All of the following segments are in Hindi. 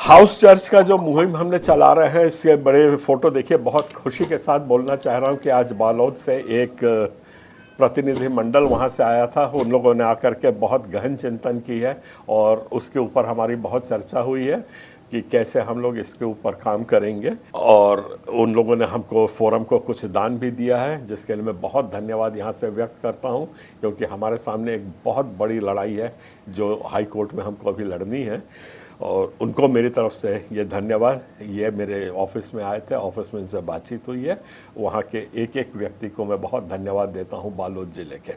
हाउस चर्च का जो मुहिम हमने चला रहे हैं, इसके बड़े फोटो देखिए। बहुत खुशी के साथ बोलना चाह रहा हूँ कि आज बालोद से एक प्रतिनिधि मंडल वहाँ से आया था। उन लोगों ने आकर के बहुत गहन चिंतन की है और उसके ऊपर हमारी बहुत चर्चा हुई है कि कैसे हम लोग इसके ऊपर काम करेंगे। और उन लोगों ने हमको फोरम को कुछ दान भी दिया है, जिसके लिए मैं बहुत धन्यवाद यहाँ से व्यक्त करता हूँ, क्योंकि हमारे सामने एक बहुत बड़ी लड़ाई है जो हाई कोर्ट में हमको अभी लड़नी है। और उनको मेरी तरफ से ये धन्यवाद। ये मेरे ऑफिस में आए थे, ऑफिस में इनसे बातचीत हुई है। वहाँ के एक एक व्यक्ति को मैं बहुत धन्यवाद देता हूँ बालोद जिले के।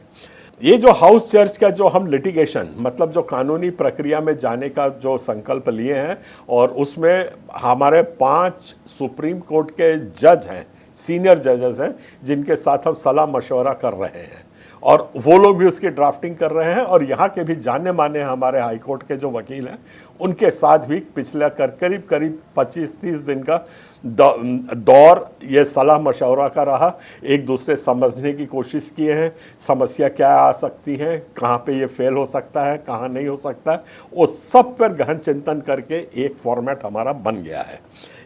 ये जो हाउस चर्च का जो हम लिटिगेशन, मतलब जो कानूनी प्रक्रिया में जाने का जो संकल्प लिए हैं, और उसमें हमारे 5 सुप्रीम कोर्ट के जज हैं, सीनियर जजेस हैं, जिनके साथ हम सलाह मशवरा कर रहे हैं, और वो लोग भी उसकी ड्राफ्टिंग कर रहे हैं। और यहाँ के भी जाने माने हमारे हाई कोर्ट के जो वकील हैं, उनके साथ भी पिछला करीब 25-30 दिन का दौर ये सलाह मशवरा का रहा। एक दूसरे समझने की कोशिश किए हैं, समस्या क्या आ सकती है, कहाँ पे ये फेल हो सकता है, कहाँ नहीं हो सकता है, वो सब पर गहन चिंतन करके एक फॉर्मेट हमारा बन गया है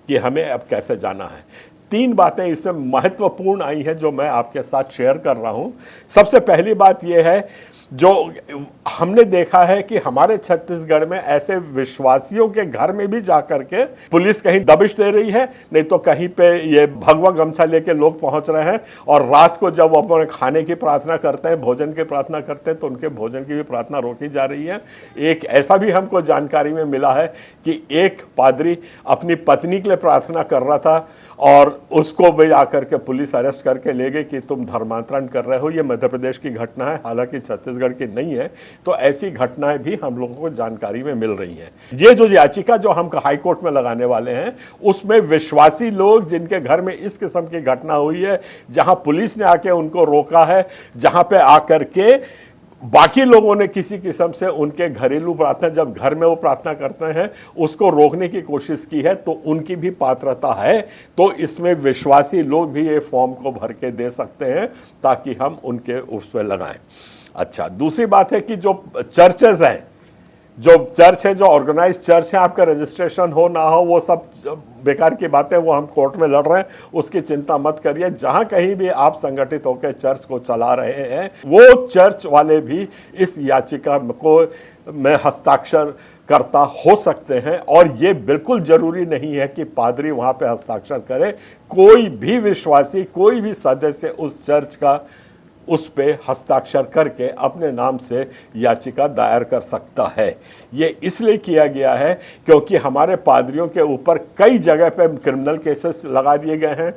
कि हमें अब कैसे जाना है। 3 बातें इसमें महत्वपूर्ण आई हैं जो मैं आपके साथ शेयर कर रहा हूं। सबसे पहली बात यह है, जो हमने देखा है कि हमारे छत्तीसगढ़ में ऐसे विश्वासियों के घर में भी जाकर के पुलिस कहीं दबिश दे रही है, नहीं तो कहीं पे ये भगवा गमछा लेके लोग पहुंच रहे हैं। और रात को जब वो अपने खाने की प्रार्थना करते हैं, भोजन की प्रार्थना करते हैं, तो उनके भोजन की भी प्रार्थना रोकी जा रही है। एक ऐसा भी हमको जानकारी में मिला है कि एक पादरी अपनी पत्नी के लिए प्रार्थना कर रहा था और उसको भी आकर के पुलिस अरेस्ट करके ले गई कि तुम धर्मांतरण कर रहे हो। ये मध्य प्रदेश की घटना है, हालांकि छत्तीसगढ़ की नहीं है। तो ऐसी घटनाएं भी हम लोगों को जानकारी में मिल रही हैं। ये जो याचिका जो हम हाई कोर्ट में लगाने वाले हैं, उसमें विश्वासी लोग जिनके घर में इस किस्म की घटना हुई है, जहां पुलिस ने आके उनको रोका है, जहां पे आकर के बाकी लोगों ने किसी किस्म से उनके घरेलू प्रार्थना, जब घर में वो प्रार्थना करते हैं, उसको रोकने की कोशिश की है, तो उनकी भी पात्रता है। तो इसमें विश्वासी लोग भी ये फॉर्म को भर के दे सकते हैं ताकि हम उनके उस पर लगाएं। अच्छा, दूसरी बात है कि जो चर्चेज हैं, जो चर्च है, जो ऑर्गेनाइज चर्च है, आपका रजिस्ट्रेशन हो ना हो वो सब बेकार की बातें, वो हम कोर्ट में लड़ रहे हैं, उसकी चिंता मत करिए। जहां कहीं भी आप संगठित होकर चर्च को चला रहे हैं, वो चर्च वाले भी इस याचिका को में हस्ताक्षर करता हो सकते हैं। और ये बिल्कुल जरूरी नहीं है कि पादरी वहां पे हस्ताक्षर करे। कोई भी विश्वासी, कोई भी सदस्य उस चर्च का उस पे हस्ताक्षर करके अपने नाम से याचिका दायर कर सकता है। ये इसलिए किया गया है क्योंकि हमारे पादरियों के ऊपर कई जगह पे क्रिमिनल केसेस लगा दिए गए हैं,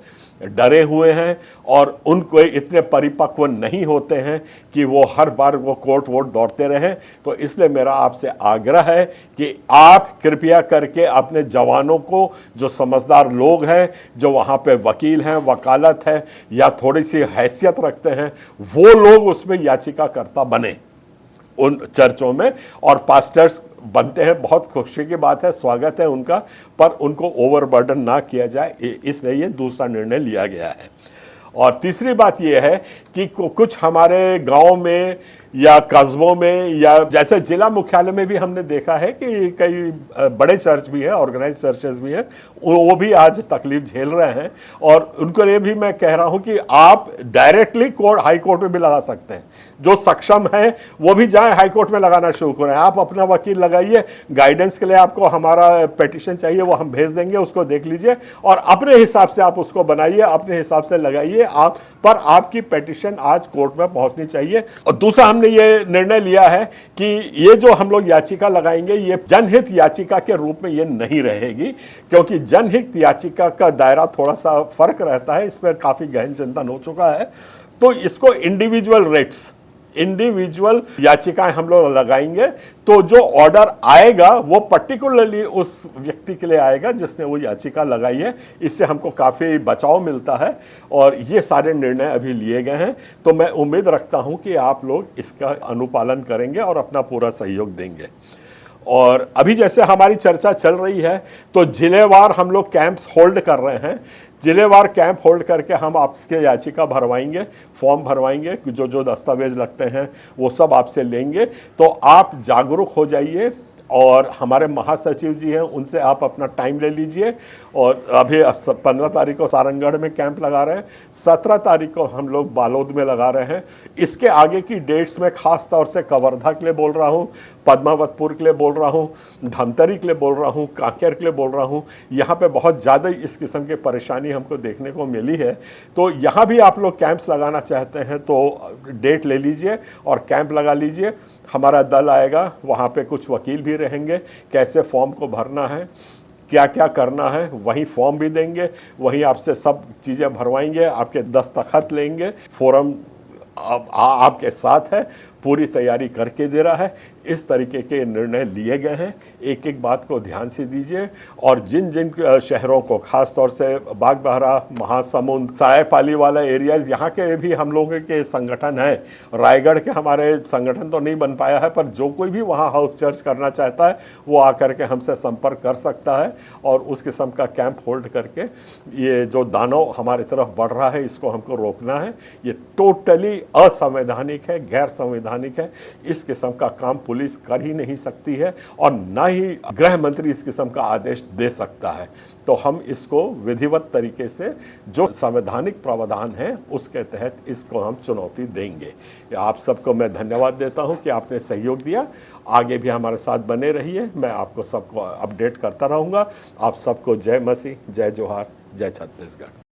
डरे हुए हैं, और उनको इतने परिपक्व नहीं होते हैं कि वो हर बार वो कोर्ट वोट दौड़ते रहें। तो इसलिए मेरा आपसे आग्रह है कि आप कृपया करके अपने जवानों को, जो समझदार लोग हैं, जो वहाँ पे वकील हैं, वकालत है, या थोड़ी सी हैसियत रखते हैं, वो लोग उसमें याचिकाकर्ता बने उन चर्चों में, और पास्टर्स बनते हैं। बहुत खुशी की बात है, स्वागत है उनका, पर उनको ओवरबर्डन ना किया जाए, इसलिए ये दूसरा निर्णय लिया गया है। और तीसरी बात यह है कि कुछ हमारे गांव में या कस्बों में, या जैसे जिला मुख्यालय में भी हमने देखा है कि कई बड़े चर्च भी है, ऑर्गेनाइज चर्चेस भी हैं, वो भी आज तकलीफ झेल रहे हैं। और उनको ये भी मैं कह रहा हूं कि आप डायरेक्टली कोर्ट, हाई कोर्ट में भी लगा सकते हैं। जो सक्षम है वो भी जाएं हाई कोर्ट में लगाना शुरू करें। आप अपना वकील लगाइए, गाइडेंस के लिए आपको हमारा पेटिशन चाहिए, वो हम भेज देंगे, उसको देख लीजिए और अपने हिसाब से आप उसको बनाइए, अपने हिसाब से लगाइए। आप पर आपकी पेटिशन आज कोर्ट में पहुंचनी चाहिए। और दूसरा, हमने ये निर्णय लिया है कि ये जो हम लोग याचिका लगाएंगे, ये जनहित याचिका के रूप में ये नहीं रहेगी, क्योंकि जनहित याचिका का दायरा थोड़ा सा फर्क रहता है, इस पर काफी गहन चिंतन हो चुका है। तो इसको इंडिविजुअल रेट्स, इंडिविजुअल याचिकाएं हम लोग लगाएंगे। तो जो ऑर्डर आएगा वो पर्टिकुलरली उस व्यक्ति के लिए आएगा जिसने वो याचिका लगाई है। इससे हमको काफ़ी बचाव मिलता है और ये सारे निर्णय अभी लिए गए हैं। तो मैं उम्मीद रखता हूं कि आप लोग इसका अनुपालन करेंगे और अपना पूरा सहयोग देंगे। और अभी जैसे हमारी चर्चा चल रही है, तो जिलेवार हम लोग कैंप्स होल्ड कर रहे हैं। जिलेवार कैंप होल्ड करके हम आपके याचिका भरवाएंगे, फॉर्म भरवाएंगे, जो जो दस्तावेज लगते हैं वो सब आपसे लेंगे। तो आप जागरूक हो जाइए, और हमारे महासचिव जी हैं, उनसे आप अपना टाइम ले लीजिए। और अभी 15 तारीख को सारंगढ़ में कैंप लगा रहे हैं, 17 तारीख को हम लोग बालोद में लगा रहे हैं। इसके आगे की डेट्स में खास तौर से कवर्धा के लिए बोल रहा हूँ, पद्मावतपुर के लिए बोल रहा हूँ, धमतरी के लिए बोल रहा हूँ, कांकेर के लिए बोल रहा हूँ। यहाँ पे बहुत ज़्यादा इस किस्म की परेशानी हमको देखने को मिली है। तो यहाँ भी आप लोग कैंप्स लगाना चाहते हैं तो डेट ले लीजिए और कैंप लगा लीजिए। हमारा दल आएगा, वहाँ पे कुछ वकील भी रहेंगे, कैसे फॉर्म को भरना है, क्या क्या करना है, वहीं फॉर्म भी देंगे, वहीं आपसे सब चीज़ें भरवाएंगे, आपके दस्तखत लेंगे। फोरम आपके साथ है, पूरी तैयारी करके दे रहा है। इस तरीके के निर्णय लिए गए हैं, एक एक बात को ध्यान से दीजिए। और जिन जिन शहरों को, खास तौर से बागबाहरा, महासमुंद, सायपाली वाला एरियाज, यहाँ के भी हम लोगों के संगठन है। रायगढ़ के हमारे संगठन तो नहीं बन पाया है, पर जो कोई भी वहाँ हाउस चर्च करना चाहता है वो आकर के हमसे संपर्क कर सकता है और उस किस्म का कैंप होल्ड करके ये जो दानव हमारी तरफ बढ़ रहा है इसको हमको रोकना है। ये टोटली असंवैधानिक है, गैर संवैधानिक है। इस किस्म का काम पुलिस कर ही नहीं सकती है और ना ही गृह मंत्री इस किस्म का आदेश दे सकता है। तो हम इसको विधिवत तरीके से, जो संवैधानिक प्रावधान है उसके तहत इसको हम चुनौती देंगे। आप सबको मैं धन्यवाद देता हूं कि आपने सहयोग दिया। आगे भी हमारे साथ बने रहिए, मैं आपको सबको अपडेट करता रहूँगा। आप सबको जय मसीह, जय जोहार, जय छत्तीसगढ़।